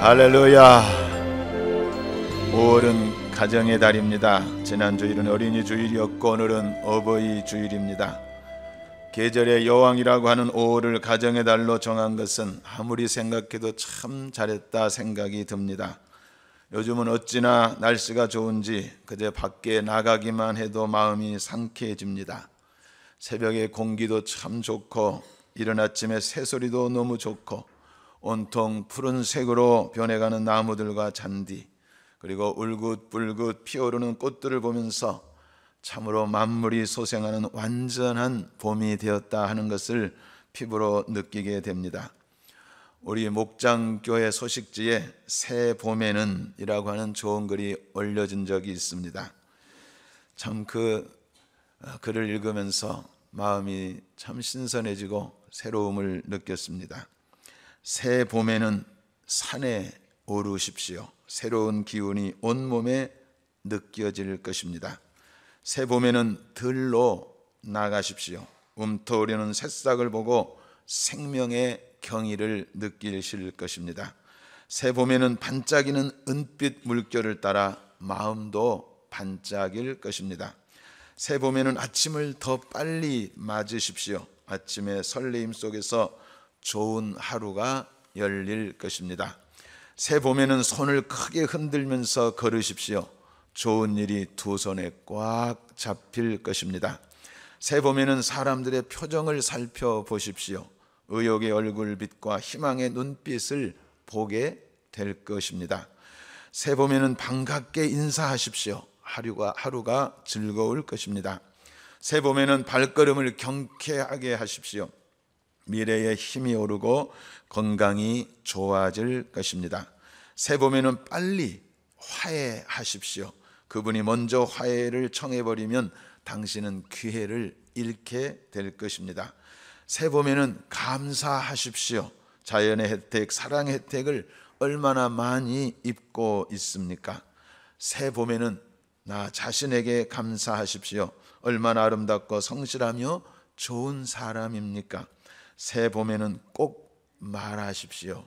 할렐루야. 5월은 가정의 달입니다. 지난 주일은 어린이 주일이었고 오늘은 어버이 주일입니다. 계절의 여왕이라고 하는 5월을 가정의 달로 정한 것은 아무리 생각해도 참 잘했다 생각이 듭니다. 요즘은 어찌나 날씨가 좋은지 그저 밖에 나가기만 해도 마음이 상쾌해집니다. 새벽에 공기도 참 좋고 이른 아침에 새소리도 너무 좋고 온통 푸른색으로 변해가는 나무들과 잔디, 그리고 울긋불긋 피어오르는 꽃들을 보면서 참으로 만물이 소생하는 완전한 봄이 되었다 하는 것을 피부로 느끼게 됩니다. 우리 목장교회 소식지에 새 봄에는 이라고 하는 좋은 글이 올려진 적이 있습니다. 참 그 글을 읽으면서 마음이 참 신선해지고 새로움을 느꼈습니다. 새 봄에는 산에 오르십시오. 새로운 기운이 온몸에 느껴질 것입니다. 새 봄에는 들로 나가십시오. 움터오르는 새싹을 보고 생명의 경의를 느끼실 것입니다. 새 봄에는 반짝이는 은빛 물결을 따라 마음도 반짝일 것입니다. 새 봄에는 아침을 더 빨리 맞으십시오. 아침의 설레임 속에서 좋은 하루가 열릴 것입니다. 새 봄에는 손을 크게 흔들면서 걸으십시오. 좋은 일이 두 손에 꽉 잡힐 것입니다. 새 봄에는 사람들의 표정을 살펴보십시오. 의욕의 얼굴빛과 희망의 눈빛을 보게 될 것입니다. 새 봄에는 반갑게 인사하십시오. 하루가 즐거울 것입니다. 새 봄에는 발걸음을 경쾌하게 하십시오. 미래에 힘이 오르고 건강이 좋아질 것입니다. 새 봄에는 빨리 화해하십시오. 그분이 먼저 화해를 청해버리면 당신은 기회를 잃게 될 것입니다. 새 봄에는 감사하십시오. 자연의 혜택, 사랑의 혜택을 얼마나 많이 입고 있습니까? 새 봄에는 나 자신에게 감사하십시오. 얼마나 아름답고 성실하며 좋은 사람입니까? 새 봄에는 꼭 말하십시오.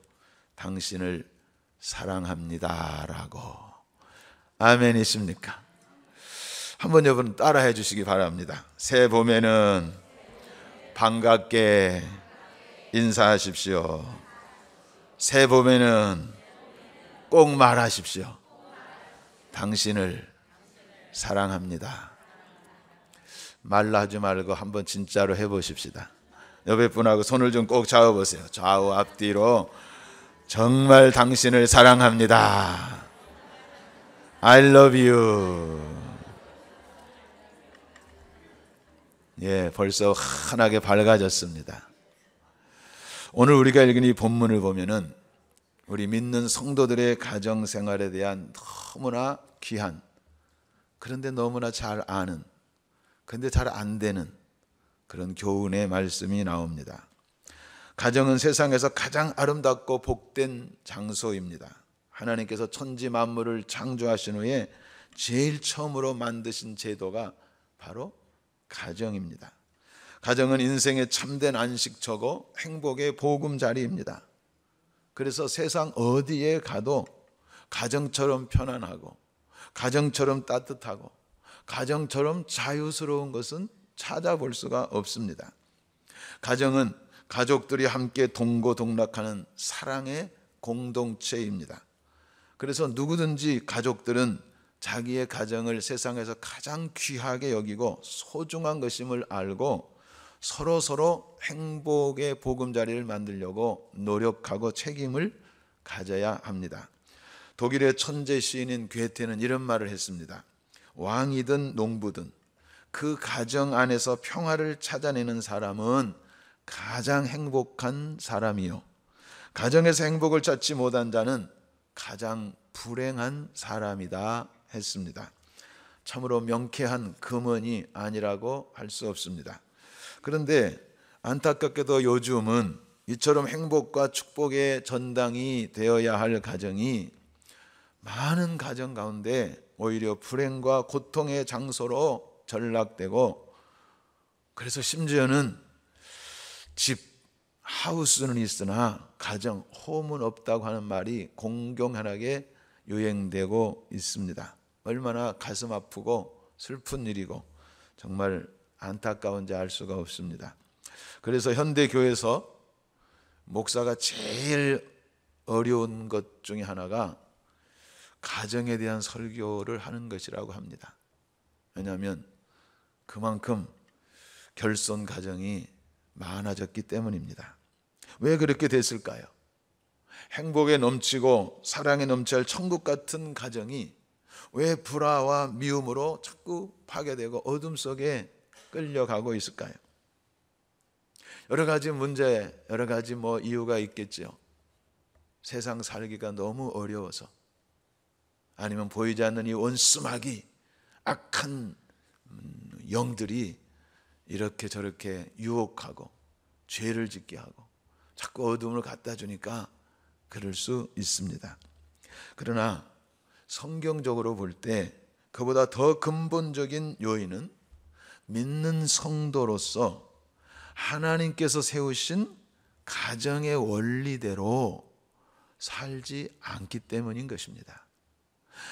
당신을 사랑합니다라고. 아멘이십니까? 한번 여러분 따라해 주시기 바랍니다. 새 봄에는 반갑게 인사하십시오. 새 봄에는 꼭 말하십시오. 당신을 사랑합니다. 말로 하지 말고 한번 진짜로 해보십시다. 옆에 분하고 손을 좀 꼭 잡아보세요. 좌우 앞뒤로. 정말 당신을 사랑합니다. I love you. 예, 벌써 환하게 밝아졌습니다. 오늘 우리가 읽은 이 본문을 보면은 우리 믿는 성도들의 가정 생활에 대한 너무나 귀한, 그런데 너무나 잘 아는, 그런데 잘 안 되는 그런 교훈의 말씀이 나옵니다. 가정은 세상에서 가장 아름답고 복된 장소입니다. 하나님께서 천지 만물을 창조하신 후에 제일 처음으로 만드신 제도가 바로 가정입니다. 가정은 인생의 참된 안식처고 행복의 보금자리입니다. 그래서 세상 어디에 가도 가정처럼 편안하고 가정처럼 따뜻하고 가정처럼 자유스러운 것은 찾아볼 수가 없습니다. 가정은 가족들이 함께 동고동락하는 사랑의 공동체입니다. 그래서 누구든지 가족들은 자기의 가정을 세상에서 가장 귀하게 여기고 소중한 것임을 알고 서로 행복의 보금자리를 만들려고 노력하고 책임을 가져야 합니다. 독일의 천재 시인인 괴테는 이런 말을 했습니다. 왕이든 농부든 그 가정 안에서 평화를 찾아내는 사람은 가장 행복한 사람이요, 가정에서 행복을 찾지 못한 자는 가장 불행한 사람이다 했습니다. 참으로 명쾌한 금언이 아니라고 할 수 없습니다. 그런데 안타깝게도 요즘은 이처럼 행복과 축복의 전당이 되어야 할 가정이 많은 가정 가운데 오히려 불행과 고통의 장소로 전락되고 그래서 심지어는 집, 하우스는 있으나 가정, 홈은 없다고 하는 말이 공공연하게 유행되고 있습니다. 얼마나 가슴 아프고 슬픈 일이고 정말 안타까운지 알 수가 없습니다. 그래서 현대교회에서 목사가 제일 어려운 것 중에 하나가 가정에 대한 설교를 하는 것이라고 합니다. 왜냐하면 그만큼 결손 가정이 많아졌기 때문입니다. 왜 그렇게 됐을까요? 행복에 넘치고 사랑에 넘쳐야 할 천국 같은 가정이 왜 불화와 미움으로 자꾸 파괴되고 어둠 속에 끌려가고 있을까요? 여러 가지 문제, 여러 가지 이유가 있겠죠. 세상 살기가 너무 어려워서, 아니면 보이지 않는 이 원수마귀, 악한 영들이 이렇게 저렇게 유혹하고 죄를 짓게 하고 자꾸 어둠을 갖다 주니까 그럴 수 있습니다. 그러나 성경적으로 볼 때 그보다 더 근본적인 요인은 믿는 성도로서 하나님께서 세우신 가정의 원리대로 살지 않기 때문인 것입니다.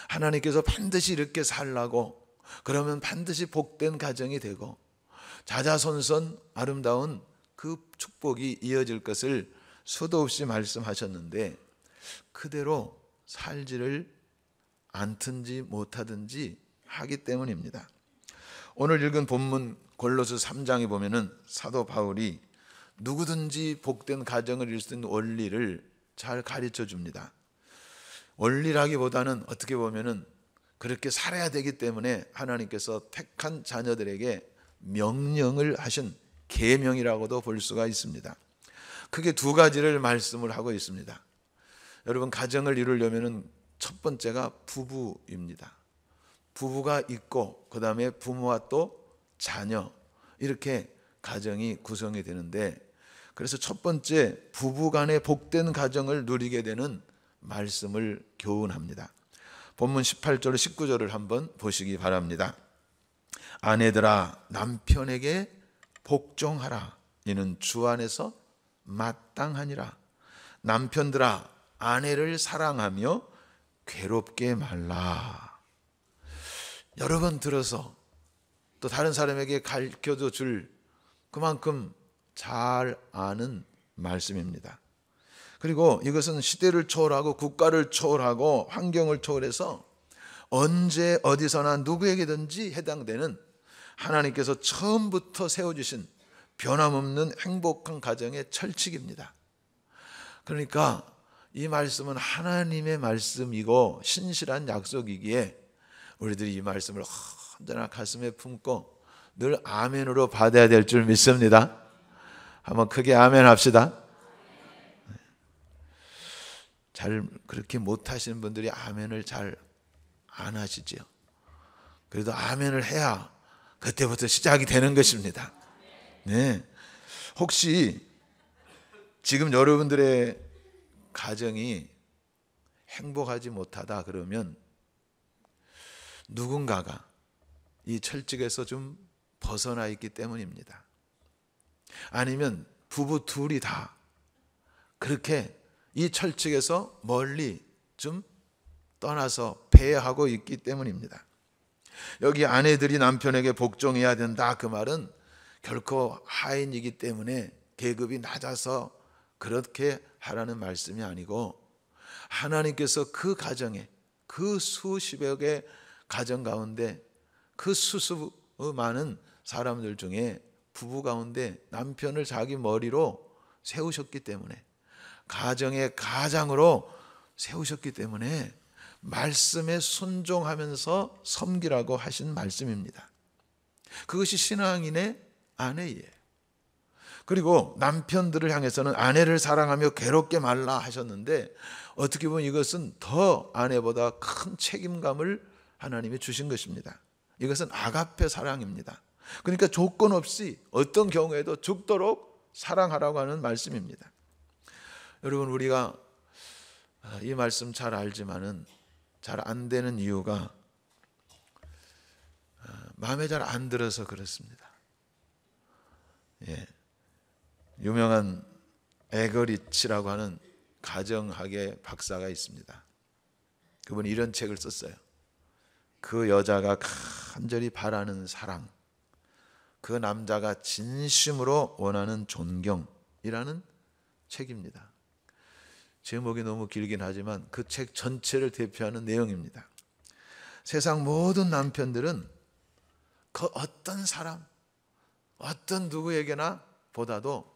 하나님께서 반드시 이렇게 살라고, 그러면 반드시 복된 가정이 되고 자자손손 아름다운 그 축복이 이어질 것을 수도 없이 말씀하셨는데 그대로 살지를 않든지 못하든지 하기 때문입니다. 오늘 읽은 본문 골로새 3장에 보면은 사도 바울이 누구든지 복된 가정을 이룰 수 있는 원리를 잘 가르쳐 줍니다. 원리라기보다는 어떻게 보면은 그렇게 살아야 되기 때문에 하나님께서 택한 자녀들에게 명령을 하신 계명이라고도 볼 수가 있습니다. 크게 두 가지를 말씀을 하고 있습니다. 여러분, 가정을 이루려면은 첫 번째가 부부입니다. 부부가 있고 그 다음에 부모와 또 자녀, 이렇게 가정이 구성이 되는데, 그래서 첫 번째 부부 간의 복된 가정을 누리게 되는 말씀을 교훈합니다. 본문 18절 19절을 한번 보시기 바랍니다. 아내들아 남편에게 복종하라. 이는 주 안에서 마땅하니라. 남편들아 아내를 사랑하며 괴롭게 말라. 여러 번 들어서 또 다른 사람에게 가르쳐도 줄 그만큼 잘 아는 말씀입니다. 그리고 이것은 시대를 초월하고 국가를 초월하고 환경을 초월해서 언제 어디서나 누구에게든지 해당되는 하나님께서 처음부터 세워주신 변함없는 행복한 가정의 철칙입니다. 그러니까 이 말씀은 하나님의 말씀이고 신실한 약속이기에 우리들이 이 말씀을 언제나 가슴에 품고 늘 아멘으로 받아야 될 줄 믿습니다. 한번 크게 아멘 합시다. 잘 그렇게 못하시는 분들이 아멘을 잘 안 하시죠. 그래도 아멘을 해야 그때부터 시작이 되는 것입니다. 네. 혹시 지금 여러분들의 가정이 행복하지 못하다 그러면 누군가가 이 철칙에서 좀 벗어나 있기 때문입니다. 아니면 부부 둘이 다 그렇게 이 철칙에서 멀리 좀 떠나서 배회하고 있기 때문입니다. 여기 아내들이 남편에게 복종해야 된다, 그 말은 결코 하인이기 때문에 계급이 낮아서 그렇게 하라는 말씀이 아니고, 하나님께서 그 가정에, 그 수십여 개 가정 가운데 그 수수 많은 사람들 중에 부부 가운데 남편을 자기 머리로 세우셨기 때문에, 가정의 가장으로 세우셨기 때문에 말씀에 순종하면서 섬기라고 하신 말씀입니다. 그것이 신앙인의 아내예요. 그리고 남편들을 향해서는 아내를 사랑하며 괴롭게 말라 하셨는데, 어떻게 보면 이것은 더 아내보다 큰 책임감을 하나님이 주신 것입니다. 이것은 아가페 사랑입니다. 그러니까 조건 없이 어떤 경우에도 죽도록 사랑하라고 하는 말씀입니다. 여러분, 우리가 이 말씀 잘 알지만은 잘 안 되는 이유가 마음에 잘 안 들어서 그렇습니다. 예, 유명한 에거리치라고 하는 가정학의 박사가 있습니다. 그분이 이런 책을 썼어요. 그 여자가 간절히 바라는 사랑, 그 남자가 진심으로 원하는 존경이라는 책입니다. 제목이 너무 길긴 하지만 그 책 전체를 대표하는 내용입니다. 세상 모든 남편들은 그 어떤 사람, 어떤 누구에게나 보다도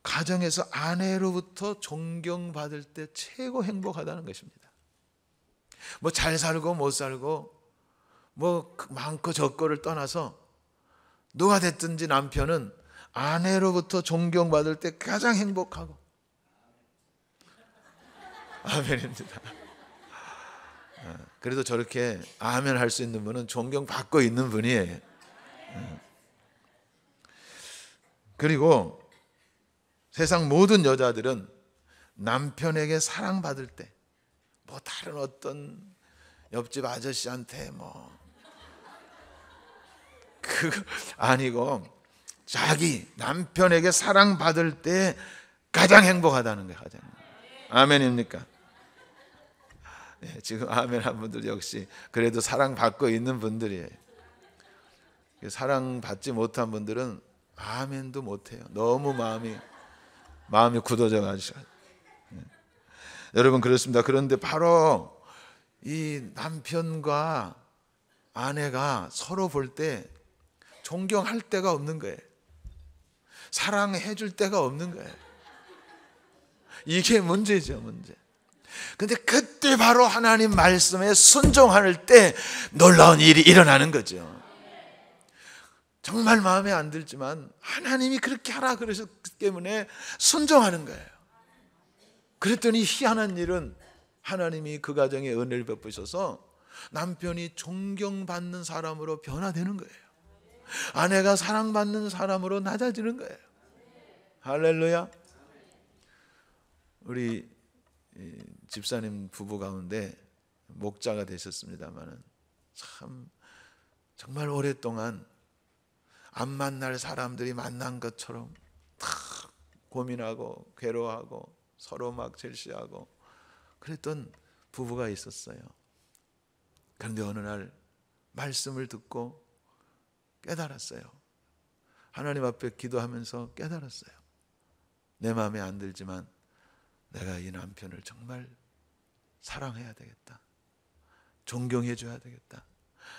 가정에서 아내로부터 존경받을 때 최고 행복하다는 것입니다. 뭐 잘 살고 못 살고 뭐 많고 적고를 떠나서 누가 됐든지 남편은 아내로부터 존경받을 때 가장 행복하고, 아멘입니다. 그래도 저렇게 아멘 할 수 있는 분은 존경받고 있는 분이에요. 그리고 세상 모든 여자들은 남편에게 사랑받을 때, 뭐 다른 어떤 옆집 아저씨한테 그거 아니고 자기 남편에게 사랑받을 때 가장 행복하다는 거예요. 가장. 아멘입니까? 네, 지금 아멘 한 분들 역시 그래도 사랑받고 있는 분들이에요. 사랑받지 못한 분들은 아멘도 못해요. 너무 마음이 굳어져 가지고. 네. 여러분 그렇습니다. 그런데 바로 이 남편과 아내가 서로 볼 때 존경할 데가 없는 거예요. 사랑해 줄 데가 없는 거예요. 이게 문제죠, 문제. 근데 그때 바로 하나님 말씀에 순종할 때 놀라운 일이 일어나는 거죠. 정말 마음에 안 들지만 하나님이 그렇게 하라 그러셨기 때문에 순종하는 거예요. 그랬더니 희한한 일은 하나님이 그 가정에 은혜를 베푸셔서 남편이 존경받는 사람으로 변화되는 거예요. 아내가 사랑받는 사람으로 낮아지는 거예요. 할렐루야. 우리 집사님 부부 가운데 목자가 되셨습니다마는 참 정말 오랫동안 안 만날 사람들이 만난 것처럼 다 고민하고 괴로워하고 서로 막 절시하고 그랬던 부부가 있었어요. 그런데 어느 날 말씀을 듣고 깨달았어요. 하나님 앞에 기도하면서 깨달았어요. 내 마음에 안 들지만 내가 이 남편을 정말 사랑해야 되겠다. 존경해 줘야 되겠다.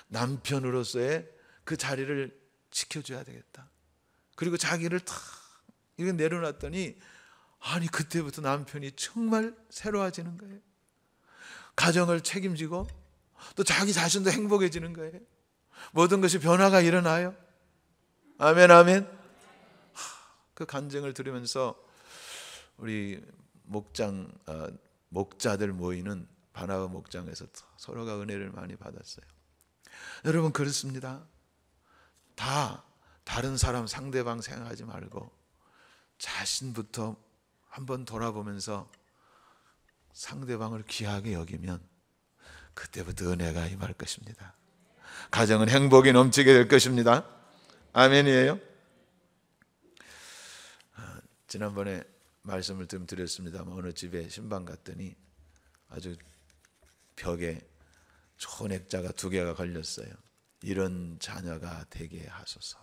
남편으로서의 그 자리를 지켜줘야 되겠다. 그리고 자기를 탁 이렇게 내려놨더니 아니 그때부터 남편이 정말 새로워지는 거예요. 가정을 책임지고 또 자기 자신도 행복해지는 거예요. 모든 것이 변화가 일어나요. 아멘 아멘. 그 간증을 들으면서 우리 목자들 모이는 바나바 목장에서 서로가 은혜를 많이 받았어요. 여러분 그렇습니다. 다 다른 사람 상대방 생각하지 말고 자신부터 한번 돌아보면서 상대방을 귀하게 여기면 그때부터 은혜가 임할 것입니다. 가정은 행복이 넘치게 될 것입니다. 아멘이에요. 지난번에 말씀을 좀 드렸습니다만 어느 집에 신방 갔더니 아주 벽에 좋은 액자가 2개가 걸렸어요. 이런 자녀가 되게 하소서.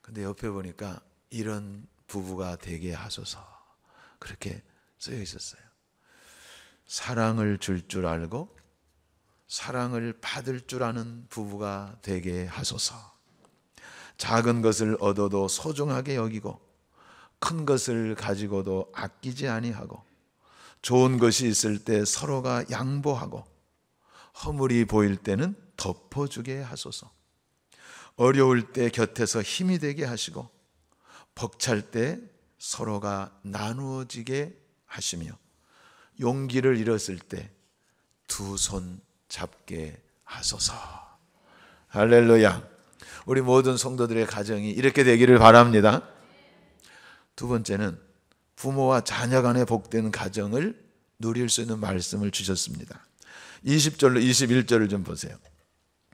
근데 옆에 보니까 이런 부부가 되게 하소서 그렇게 쓰여 있었어요. 사랑을 줄 줄 알고 사랑을 받을 줄 아는 부부가 되게 하소서. 작은 것을 얻어도 소중하게 여기고 큰 것을 가지고도 아끼지 아니하고 좋은 것이 있을 때 서로가 양보하고 허물이 보일 때는 덮어주게 하소서. 어려울 때 곁에서 힘이 되게 하시고 벅찰 때 서로가 나누어지게 하시며 용기를 잃었을 때 두 손 잡게 하소서. 할렐루야. 우리 모든 성도들의 가정이 이렇게 되기를 바랍니다. 두 번째는 부모와 자녀 간의 복된 가정을 누릴 수 있는 말씀을 주셨습니다. 20절로 21절을 좀 보세요.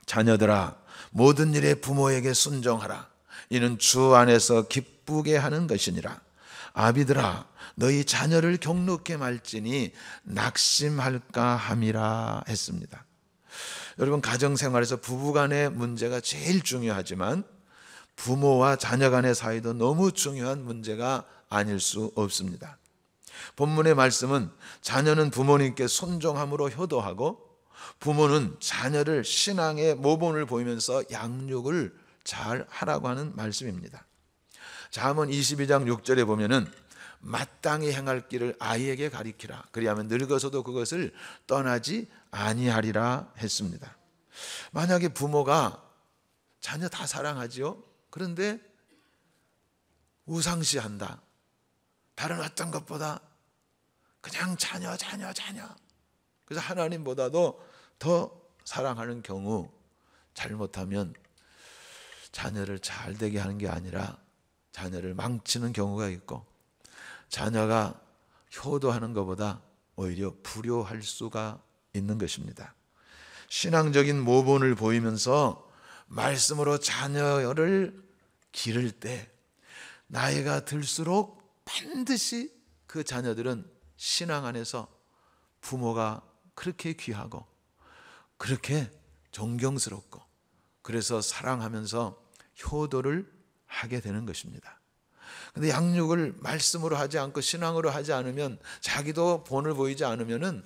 자녀들아 모든 일에 부모에게 순종하라. 이는 주 안에서 기쁘게 하는 것이니라. 아비들아 너희 자녀를 경록게 말지니 낙심할까 함이라 했습니다. 여러분, 가정생활에서 부부간의 문제가 제일 중요하지만 부모와 자녀 간의 사이도 너무 중요한 문제가 아닐 수 없습니다. 본문의 말씀은 자녀는 부모님께 순종함으로 효도하고 부모는 자녀를 신앙의 모본을 보이면서 양육을 잘 하라고 하는 말씀입니다. 잠언 22장 6절에 보면은 마땅히 행할 길을 아이에게 가리키라. 그리하면 늙어서도 그것을 떠나지 아니하리라 했습니다. 만약에 부모가 자녀 다 사랑하지요. 그런데 우상시한다. 다른 어떤 것보다 그냥 자녀. 그래서 하나님보다도 더 사랑하는 경우, 잘못하면 자녀를 잘 되게 하는 게 아니라 자녀를 망치는 경우가 있고, 자녀가 효도하는 것보다 오히려 불효할 수가 있는 것입니다. 신앙적인 모본을 보이면서 말씀으로 자녀를 기를 때 나이가 들수록 반드시 그 자녀들은 신앙 안에서 부모가 그렇게 귀하고 그렇게 존경스럽고 그래서 사랑하면서 효도를 하게 되는 것입니다. 근데 양육을 말씀으로 하지 않고 신앙으로 하지 않으면, 자기도 본을 보이지 않으면은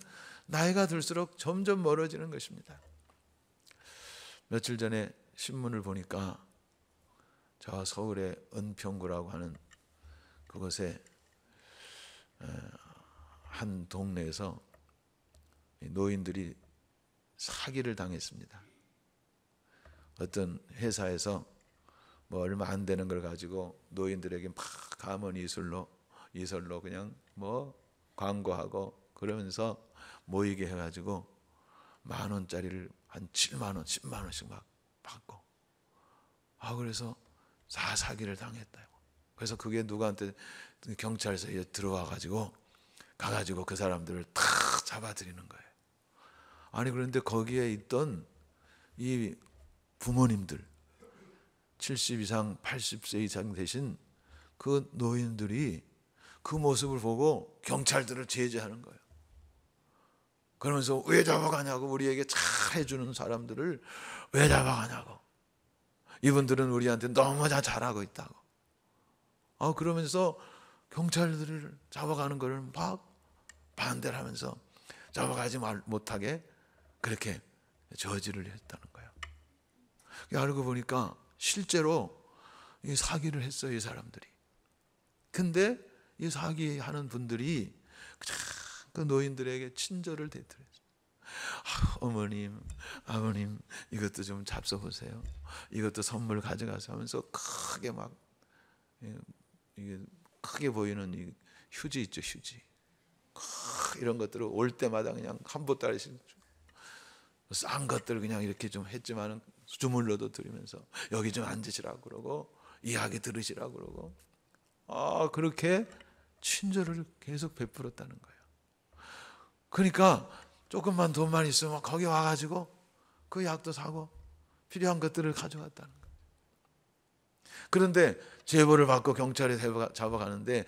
나이가 들수록 점점 멀어지는 것입니다. 며칠 전에 신문을 보니까 저 서울의 은평구라고 하는 그곳에 한 동네에서 노인들이 사기를 당했습니다. 어떤 회사에서 뭐 얼마 안 되는 걸 가지고 노인들에게 막 감언 이설로 그냥 뭐 광고하고 그러면서 모이게 해가지고 10,000원짜리를 한 7만 원, 10만 원씩 막 받고, 그래서 사기를 당했다고. 그래서 그게 누구한테 경찰서에 들어와가지고 가가지고 그 사람들을 다 잡아들이는 거예요. 아니 그런데 거기에 있던 이 부모님들, 70 이상 80세 이상 되신 그 노인들이 그 모습을 보고 경찰들을 제지하는 거예요. 그러면서 왜 잡아가냐고, 우리에게 잘 해주는 사람들을 왜 잡아가냐고, 이분들은 우리한테 너무 다 잘하고 있다고. 그러면서 경찰들을 잡아가는 걸 막 반대를 하면서 잡아가지 못하게 그렇게 저지를 했다는 거예요. 알고 보니까 실제로 이 사기를 했어요, 이 사람들이. 근데 이 사기하는 분들이 그 노인들에게 친절을 베풀었어요. 어머님, 아버님, 이것도 좀 잡숴보세요. 이것도 선물 가져가서 하면서 크게 막, 이게 크게 보이는 이 휴지 있죠, 휴지. 이런 것들을 올 때마다 그냥 한 보따리씩 싼 것들 그냥 이렇게 좀 했지만은 주물러도 드리면서 여기 좀 앉으시라고 그러고 이야기 들으시라고 그러고, 그렇게 친절을 계속 베풀었다는 거예요. 그러니까 조금만 돈만 있으면 거기 와가지고 그 약도 사고 필요한 것들을 가져갔다는 거예요. 그런데 제보를 받고 경찰에 잡아가는데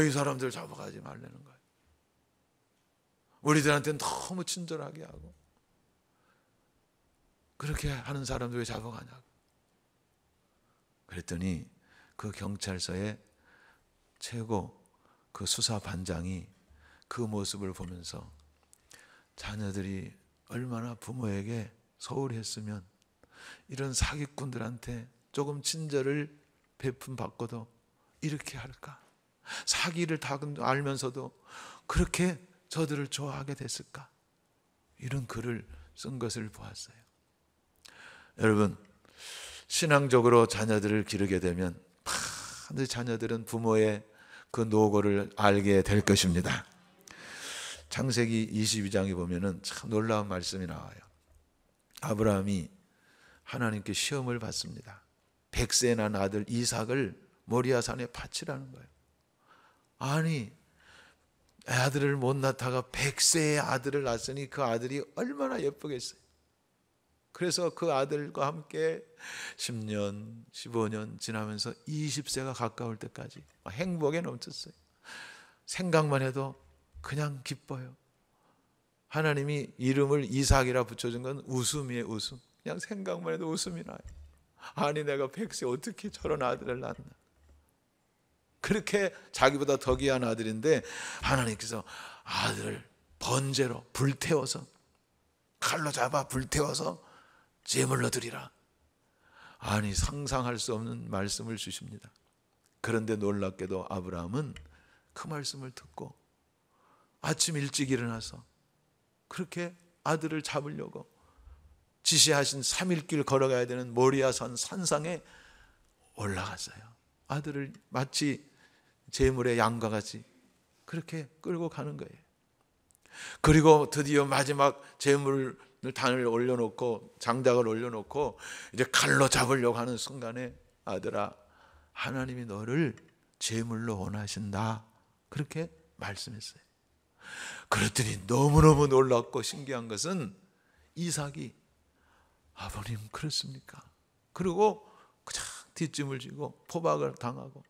이 사람들 잡아가지 말라는 거예요. 우리들한테는 너무 친절하게 하고 그렇게 하는 사람들 왜 잡아가냐고. 그랬더니 그 경찰서의 최고 그 수사반장이 그 모습을 보면서 자녀들이 얼마나 부모에게 소홀히 했으면 이런 사기꾼들한테 조금 친절을 베품 받고도 이렇게 할까? 사기를 다 알면서도 그렇게 저들을 좋아하게 됐을까? 이런 글을 쓴 것을 보았어요. 여러분, 신앙적으로 자녀들을 기르게 되면 반드시 자녀들은 부모의 그 노고를 알게 될 것입니다. 창세기 22장에 보면은 참 놀라운 말씀이 나와요. 아브라함이 하나님께 시험을 받습니다. 100세 난 아들 이삭을 모리아산에 바치라는 거예요. 아니, 아들을 못 낳다가 100세의 아들을 낳았으니 그 아들이 얼마나 예쁘겠어요. 그래서 그 아들과 함께 10년, 15년 지나면서 20세가 가까울 때까지 행복에 넘쳤어요. 생각만 해도 그냥 기뻐요. 하나님이 이름을 이삭이라 붙여준 건 웃음이에요. 웃음. 그냥 생각만 해도 웃음이 나요. 아니 내가 100세 어떻게 저런 아들을 낳나. 그렇게 자기보다 더 귀한 아들인데 하나님께서 아들을 번제로 불태워서, 칼로 잡아 불태워서 제물로 드리라. 아니 상상할 수 없는 말씀을 주십니다. 그런데 놀랍게도 아브라함은 그 말씀을 듣고 아침 일찍 일어나서 그렇게 아들을 잡으려고 지시하신 3일길 걸어가야 되는 모리아산 산상에 올라갔어요. 아들을 마치 제물의 양과 같이 그렇게 끌고 가는 거예요. 그리고 드디어 마지막 제물 단을 올려놓고 장작을 올려놓고 이제 칼로 잡으려고 하는 순간에 아들아, 하나님이 너를 제물로 원하신다, 그렇게 말씀했어요. 그랬더니 너무너무 놀랍고 신기한 것은 이삭이 아버님 그렇습니까? 그리고 그냥 뒷짐을 지고 포박을 당하고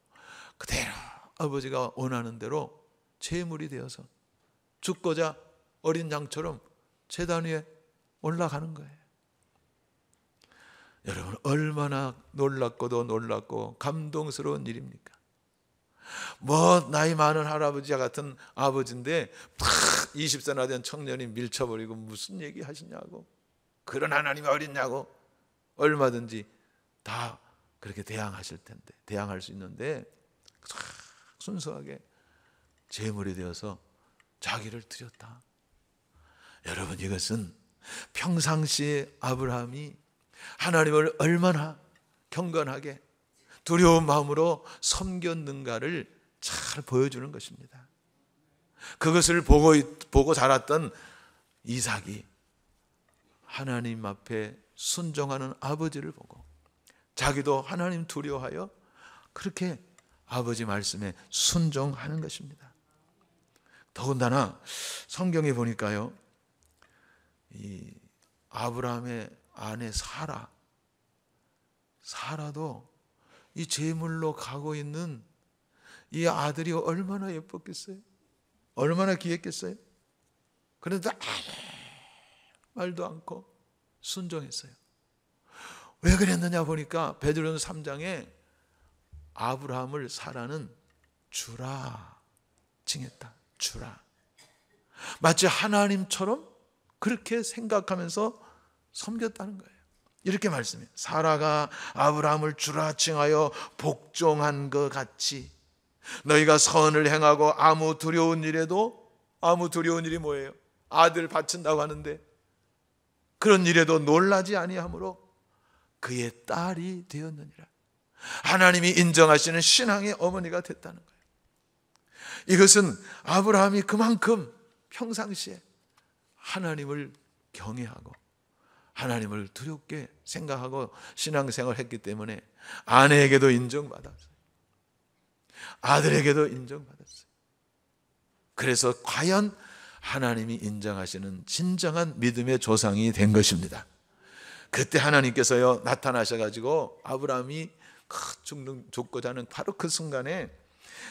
그대로 아버지가 원하는 대로 제물이 되어서 죽고자 어린 양처럼 제단 위에 올라가는 거예요. 여러분 얼마나 놀랍고도 놀랍고 감동스러운 일입니까? 뭐 나이 많은 할아버지 같은 아버지인데 20세나 된 청년이 밀쳐버리고 무슨 얘기 하시냐고, 그런 하나님이 어딨냐고, 얼마든지 다 그렇게 대항하실 텐데, 대항할 수 있는데 순수하게 제물이 되어서 자기를 드렸다. 여러분 이것은 평상시에 아브라함이 하나님을 얼마나 경건하게 두려운 마음으로 섬겼는가를 잘 보여주는 것입니다. 그것을 보고 자랐던 이삭이 하나님 앞에 순종하는 아버지를 보고 자기도 하나님 두려워하여 그렇게 아버지 말씀에 순종하는 것입니다. 더군다나 성경에 보니까요, 이 아브라함의 아내 사라도 이 제물로 가고 있는 이 아들이 얼마나 예뻤겠어요? 얼마나 귀했겠어요? 그런데 아무 말도 않고 순종했어요. 왜 그랬느냐 보니까 베드로전서 3장에 아브라함을 사라는 주라 칭했다. 주라. 마치 하나님처럼 그렇게 생각하면서 섬겼다는 거예요. 이렇게 말씀해요. 사라가 아브라함을 주라 칭하여 복종한 것 같이 너희가 선을 행하고 아무 두려운 일에도, 아무 두려운 일이 뭐예요? 아들 바친다고 하는데 그런 일에도 놀라지 아니하므로 그의 딸이 되었느니라. 하나님이 인정하시는 신앙의 어머니가 됐다는 거예요. 이것은 아브라함이 그만큼 평상시에 하나님을 경외하고 하나님을 두렵게 생각하고 신앙생활을 했기 때문에 아내에게도 인정받았어요. 아들에게도 인정받았어요. 그래서 과연 하나님이 인정하시는 진정한 믿음의 조상이 된 것입니다. 그때 하나님께서요 나타나셔가지고 아브라함이 죽고자 하는 바로 그 순간에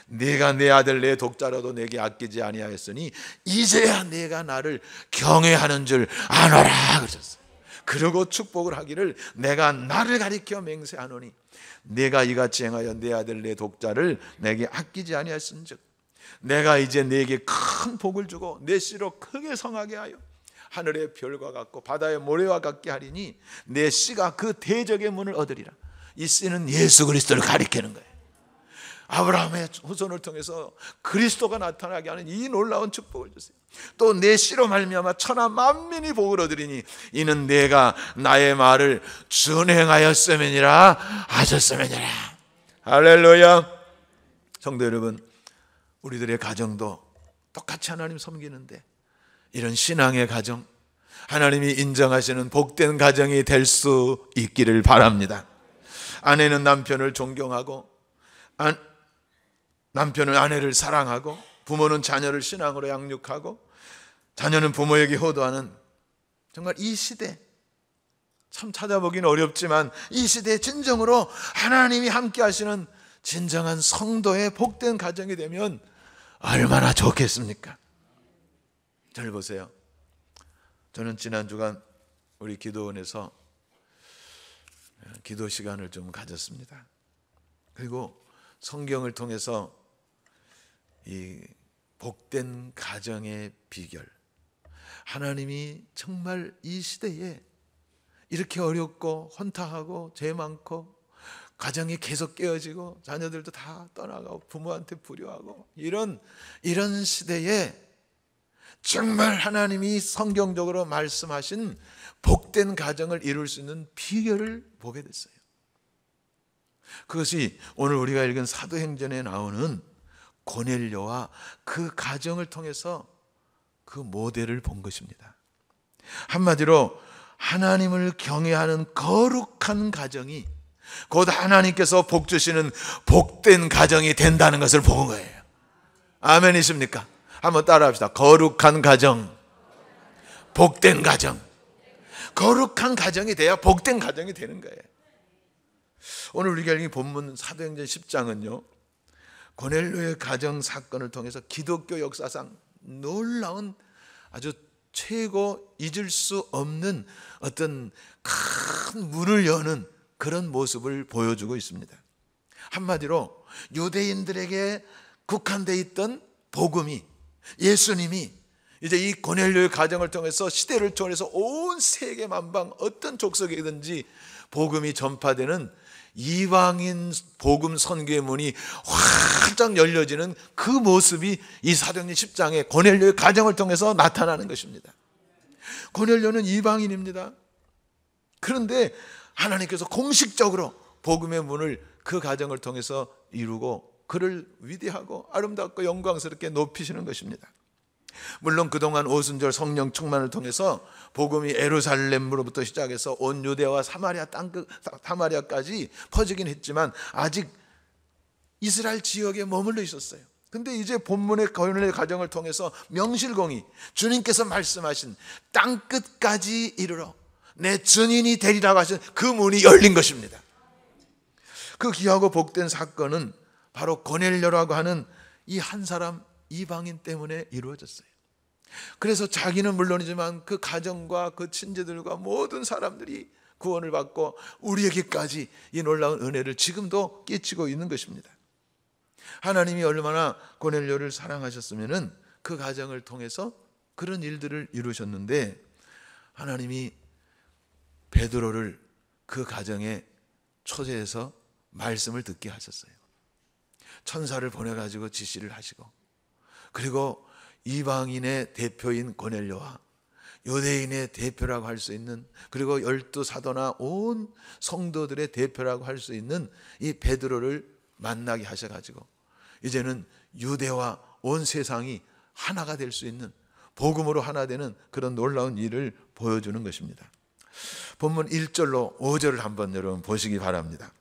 내가 내 아들 내 독자라도 내게 아끼지 아니하였으니 이제야 내가 나를 경외하는 줄 아노라 그러셨어요. 그러고 축복을 하기를 내가 나를 가리켜 맹세하노니 내가 이같이 행하여 내 아들 내 독자를 내게 아끼지 아니하였은즉 내가 이제 내게 큰 복을 주고 내 씨로 크게 성하게 하여 하늘의 별과 같고 바다의 모래와 같게 하리니 내 씨가 그 대적의 문을 얻으리라. 이 씨는 예수 그리스도를 가리키는 거예요. 아브라함의 후손을 통해서 그리스도가 나타나게 하는 이 놀라운 축복을 주세요. 또 내 씨로 말미암아 천하 만민이 복을 얻으리니 이는 내가 나의 말을 준행하였음이니라 하셨음이니라. 할렐루야. 성도 여러분, 우리들의 가정도 똑같이 하나님 섬기는데 이런 신앙의 가정, 하나님이 인정하시는 복된 가정이 될 수 있기를 바랍니다. 아내는 남편을 존경하고 남편은 아내를 사랑하고 부모는 자녀를 신앙으로 양육하고 자녀는 부모에게 효도하는 정말 이 시대 참 찾아보기는 어렵지만 이 시대에 진정으로 하나님이 함께 하시는 진정한 성도의 복된 가정이 되면 얼마나 좋겠습니까? 저를 보세요. 저는 지난 주간 우리 기도원에서 기도 시간을 좀 가졌습니다. 그리고 성경을 통해서 이 복된 가정의 비결, 하나님이 정말 이 시대에 이렇게 어렵고 혼탁하고 죄 많고 가정이 계속 깨어지고 자녀들도 다 떠나가고 부모한테 불효하고 이런 시대에 정말 하나님이 성경적으로 말씀하신 복된 가정을 이룰 수 있는 비결을 보게 됐어요. 그것이 오늘 우리가 읽은 사도행전에 나오는 고넬료와 그 가정을 통해서 그 모델을 본 것입니다. 한마디로 하나님을 경외하는 거룩한 가정이 곧 하나님께서 복 주시는 복된 가정이 된다는 것을 본 거예요. 아멘이십니까? 한번 따라합시다. 거룩한 가정, 복된 가정. 거룩한 가정이 돼야 복된 가정이 되는 거예요. 오늘 우리가 읽은 본문 사도행전 10장은요 고넬료의 가정 사건을 통해서 기독교 역사상 놀라운 아주 최고 잊을 수 없는 어떤 큰 문을 여는 그런 모습을 보여주고 있습니다. 한마디로 유대인들에게 국한되어 있던 복음이, 예수님이 이제 이 고넬료의 가정을 통해서 시대를 초월해서 온 세계 만방 어떤 족속이든지 복음이 전파되는 이방인 복음 선교의 문이 활짝 열려지는 그 모습이 이 사도행전 10장의 고넬료의 가정을 통해서 나타나는 것입니다. 고넬료는 이방인입니다. 그런데 하나님께서 공식적으로 복음의 문을 그 가정을 통해서 이루고 그를 위대하고 아름답고 영광스럽게 높이시는 것입니다. 물론 그동안 오순절 성령 충만을 통해서 복음이 예루살렘으로부터 시작해서 온 유대와 사마리아까지 퍼지긴 했지만 아직 이스라엘 지역에 머물러 있었어요. 근데 이제 본문의 고넬료의 가정을 통해서 명실공히 주님께서 말씀하신 땅끝까지 이르러 내 증인이 되리라고 하신 그 문이 열린 것입니다. 그 귀하고 복된 사건은 바로 고넬료라고 하는 이 한 사람 이방인 때문에 이루어졌어요. 그래서 자기는 물론이지만 그 가정과 그 친지들과 모든 사람들이 구원을 받고 우리에게까지 이 놀라운 은혜를 지금도 끼치고 있는 것입니다. 하나님이 얼마나 고넬료를 사랑하셨으면은 그 가정을 통해서 그런 일들을 이루셨는데 하나님이 베드로를 그 가정에 초대해서 말씀을 듣게 하셨어요. 천사를 보내가지고 지시를 하시고 그리고 이방인의 대표인 고넬료와 유대인의 대표라고 할 수 있는 그리고 12사도나 온 성도들의 대표라고 할 수 있는 이 베드로를 만나게 하셔가지고 이제는 유대와 온 세상이 하나가 될 수 있는 복음으로 하나 되는 그런 놀라운 일을 보여주는 것입니다. 본문 1절로 5절을 한번 여러분 보시기 바랍니다.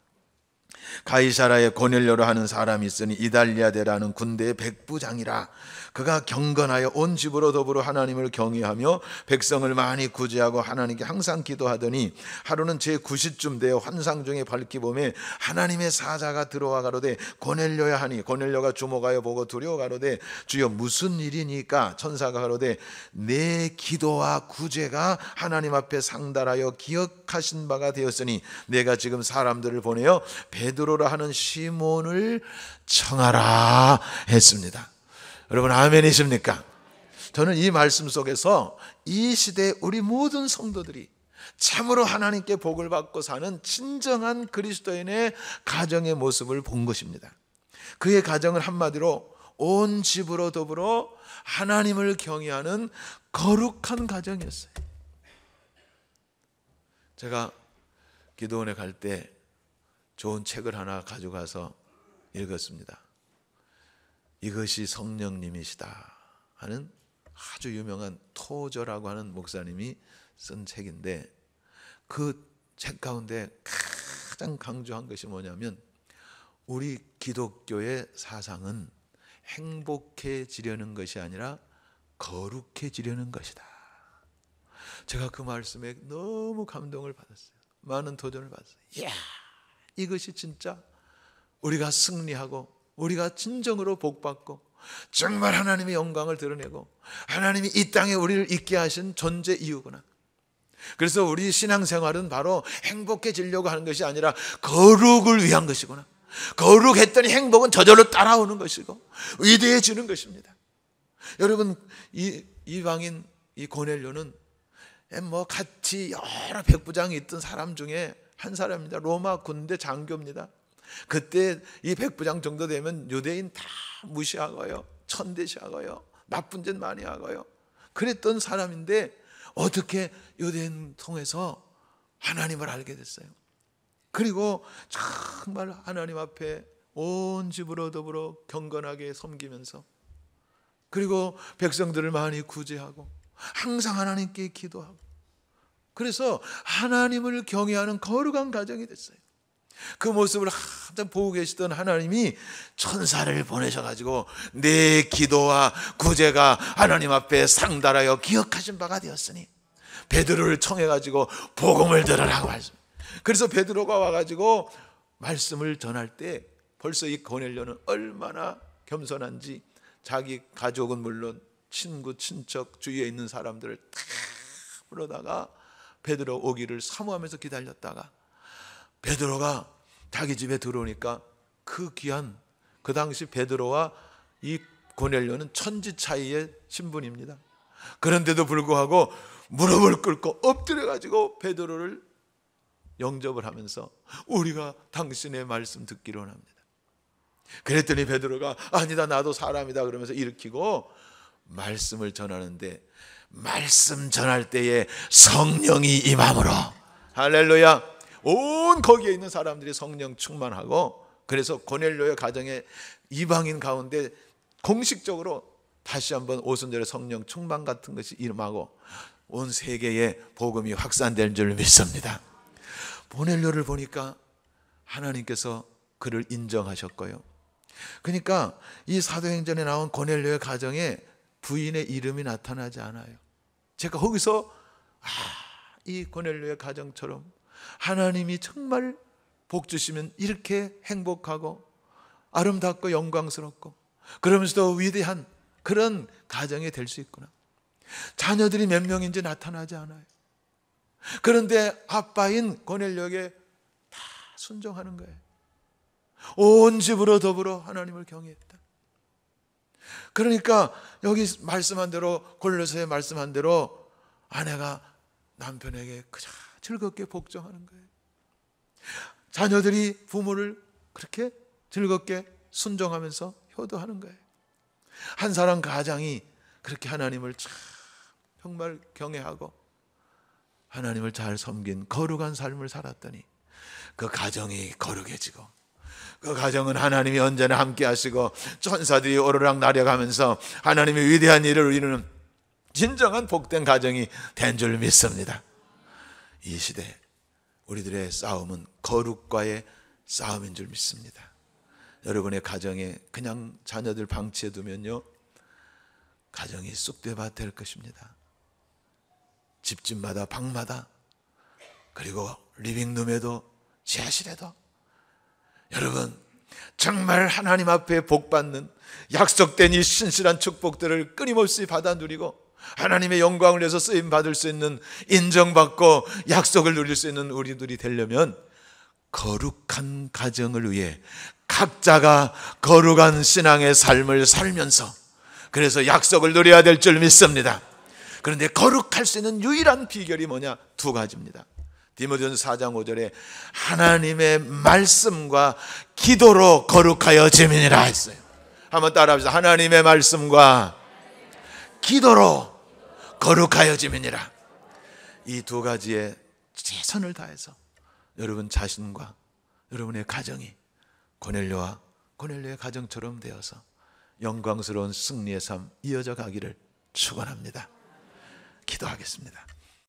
가이사라에 고넬료로 하는 사람이 있으니 이달리아데라는 군대의 백부장이라. 그가 경건하여 온 집으로 더불어 하나님을 경외하며 백성을 많이 구제하고 하나님께 항상 기도하더니 하루는 제9시쯤 되어 환상 중에 밝기 보매 하나님의 사자가 들어와 가로되 고넬료야 하니 고넬료가 주목하여 보고 두려워 가로되 주여 무슨 일이니까? 천사가 가로되 내 기도와 구제가 하나님 앞에 상달하여 기억하신 바가 되었으니 내가 지금 사람들을 보내어 베드로라 하는 시몬을 청하라 했습니다. 여러분 아멘이십니까? 저는 이 말씀 속에서 이 시대 우리 모든 성도들이 참으로 하나님께 복을 받고 사는 진정한 그리스도인의 가정의 모습을 본 것입니다. 그의 가정을 한마디로 온 집으로 더불어 하나님을 경외하는 거룩한 가정이었어요. 제가 기도원에 갈 때 좋은 책을 하나 가져가서 읽었습니다. 이것이 성령님이시다 하는 아주 유명한 토저라고 하는 목사님이 쓴 책인데 그 책 가운데 가장 강조한 것이 뭐냐면 우리 기독교의 사상은 행복해지려는 것이 아니라 거룩해지려는 것이다. 제가 그 말씀에 너무 감동을 받았어요. 많은 도전을 받았어요. 이야, 이것이 진짜 우리가 승리하고 우리가 진정으로 복받고 정말 하나님의 영광을 드러내고 하나님이 이 땅에 우리를 있게 하신 존재 이유구나. 그래서 우리 신앙생활은 바로 행복해지려고 하는 것이 아니라 거룩을 위한 것이구나. 거룩했더니 행복은 저절로 따라오는 것이고 위대해지는 것입니다. 여러분, 이방인 이 고넬료는 뭐 같이 여러 백부장이 있던 사람 중에 한 사람입니다. 로마 군대 장교입니다. 그때 이 백부장 정도 되면 유대인 다 무시하고요, 천대시하고요, 나쁜 짓 많이 하고요, 그랬던 사람인데 어떻게 유대인 통해서 하나님을 알게 됐어요. 그리고 정말 하나님 앞에 온 집으로 더불어 경건하게 섬기면서, 그리고 백성들을 많이 구제하고 항상 하나님께 기도하고, 그래서 하나님을 경외하는 거룩한 가정이 됐어요. 그 모습을 항상 보고 계시던 하나님이 천사를 보내셔가지고 내 기도와 구제가 하나님 앞에 상달하여 기억하신 바가 되었으니 베드로를 청해가지고 복음을 들으라고 말씀. 그래서 베드로가 와가지고 말씀을 전할 때 벌써 이 고넬료는 얼마나 겸손한지 자기 가족은 물론 친구, 친척, 주위에 있는 사람들을 다 불러다가 베드로 오기를 사모하면서 기다렸다가 베드로가 자기 집에 들어오니까 그 귀한, 그 당시 베드로와 이 고넬료는 천지 차이의 신분입니다. 그런데도 불구하고 무릎을 꿇고 엎드려가지고 베드로를 영접을 하면서 우리가 당신의 말씀 듣기로 합니다. 그랬더니 베드로가 아니다, 나도 사람이다 그러면서 일으키고 말씀을 전하는데, 말씀 전할 때에 성령이 임함으로, 할렐루야, 온 거기에 있는 사람들이 성령 충만하고, 그래서 고넬료의 가정에 이방인 가운데 공식적으로 다시 한번 오순절에 성령 충만 같은 것이 임하고 온 세계에 복음이 확산될 줄 믿습니다. 고넬료를 보니까 하나님께서 그를 인정하셨고요. 그러니까 이 사도행전에 나온 고넬료의 가정에 부인의 이름이 나타나지 않아요. 제가 거기서 이 고넬료의 가정처럼 하나님이 정말 복 주시면 이렇게 행복하고 아름답고 영광스럽고 그러면서도 위대한 그런 가정이 될 수 있구나. 자녀들이 몇 명인지 나타나지 않아요. 그런데 아빠인 고넬료에게 다 순종하는 거예요. 온 집으로 더불어 하나님을 경외했다. 그러니까 여기 말씀한 대로, 골로새에 말씀한 대로 아내가 남편에게 그저 즐겁게 복종하는 거예요. 자녀들이 부모를 그렇게 즐겁게 순종하면서 효도하는 거예요. 한 사람 가장이 그렇게 하나님을 참 정말 경외하고 하나님을 잘 섬긴 거룩한 삶을 살았더니 그 가정이 거룩해지고, 그 가정은 하나님이 언제나 함께 하시고 천사들이 오르락 내려가면서 하나님의 위대한 일을 이루는 진정한 복된 가정이 된 줄 믿습니다. 이 시대 우리들의 싸움은 거룩과의 싸움인 줄 믿습니다. 여러분의 가정에 그냥 자녀들 방치해 두면요, 가정이 쑥대밭 될 것입니다. 집집마다 방마다, 그리고 리빙룸에도 지하실에도 여러분 정말 하나님 앞에 복받는 약속된 이 신실한 축복들을 끊임없이 받아 누리고 하나님의 영광을 위해서 쓰임 받을 수 있는, 인정받고 약속을 누릴 수 있는 우리들이 되려면 거룩한 가정을 위해 각자가 거룩한 신앙의 삶을 살면서, 그래서 약속을 누려야 될 줄 믿습니다. 그런데 거룩할 수 있는 유일한 비결이 뭐냐? 두 가지입니다. 디모데전서 4장 5절에 하나님의 말씀과 기도로 거룩하여 지민이라 했어요. 한번 따라합시다. 하나님의 말씀과 기도로 거룩하여 지민이라. 이 두 가지에 최선을 다해서 여러분 자신과 여러분의 가정이 고넬료와 고넬료의 가정처럼 되어서 영광스러운 승리의 삶 이어져 가기를 축원합니다. 기도하겠습니다.